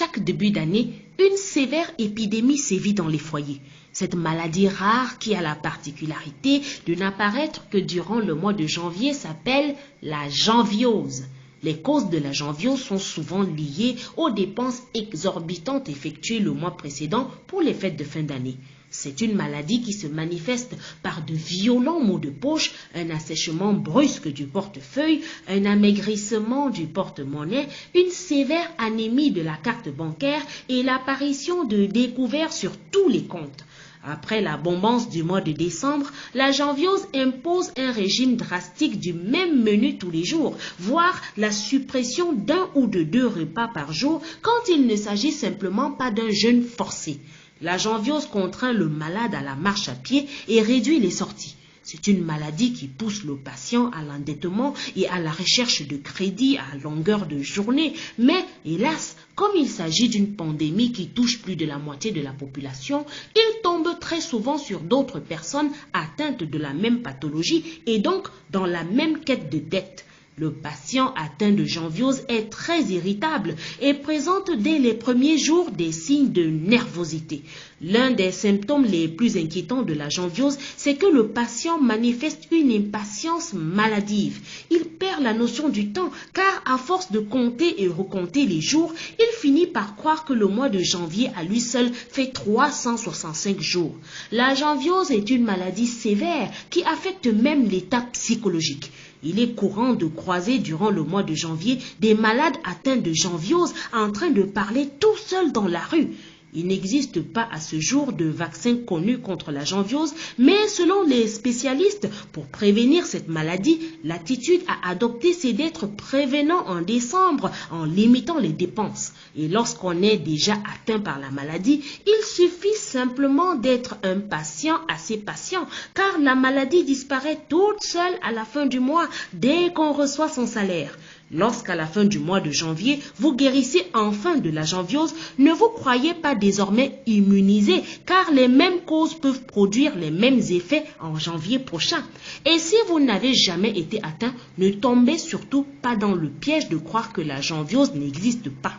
chaque début d'année, une sévère épidémie sévit dans les foyers. Cette maladie rare qui a la particularité de n'apparaître que durant le mois de janvier s'appelle la janviose. Les causes de la janviose sont souvent liées aux dépenses exorbitantes effectuées le mois précédent pour les fêtes de fin d'année. C'est une maladie qui se manifeste par de violents maux de poche, un assèchement brusque du portefeuille, un amaigrissement du porte-monnaie, une sévère anémie de la carte bancaire et l'apparition de découverts sur tous les comptes. Après la bombance du mois de décembre, la janviose impose un régime drastique du même menu tous les jours, voire la suppression d'un ou de 2 repas par jour quand il ne s'agit simplement pas d'un jeûne forcé. La janviose contraint le malade à la marche à pied et réduit les sorties. C'est une maladie qui pousse le patient à l'endettement et à la recherche de crédit à longueur de journée. Mais, hélas, comme il s'agit d'une pandémie qui touche plus de la moitié de la population, il tombe très souvent sur d'autres personnes atteintes de la même pathologie et donc dans la même quête de dette. Le patient atteint de janviose est très irritable et présente dès les premiers jours des signes de nervosité. L'un des symptômes les plus inquiétants de la janviose, c'est que le patient manifeste une impatience maladive. Il perd la notion du temps car à force de compter et recompter les jours, il finit par croire que le mois de janvier à lui seul fait 365 jours. La janviose est une maladie sévère qui affecte même l'état psychologique. Il est courant de croiser durant le mois de janvier des malades atteints de janviose en train de parler tout seuls dans la rue. Il n'existe pas à ce jour de vaccin connu contre la janviose, mais selon les spécialistes, pour prévenir cette maladie, l'attitude à adopter c'est d'être prévenant en décembre en limitant les dépenses. Et lorsqu'on est déjà atteint par la maladie, il suffit simplement d'être un patient assez patient, car la maladie disparaît toute seule à la fin du mois dès qu'on reçoit son salaire. Lorsqu'à la fin du mois de janvier, vous guérissez enfin de la janviose, ne vous croyez pas désormais immunisé, car les mêmes causes peuvent produire les mêmes effets en janvier prochain. Et si vous n'avez jamais été atteint, ne tombez surtout pas dans le piège de croire que la janviose n'existe pas.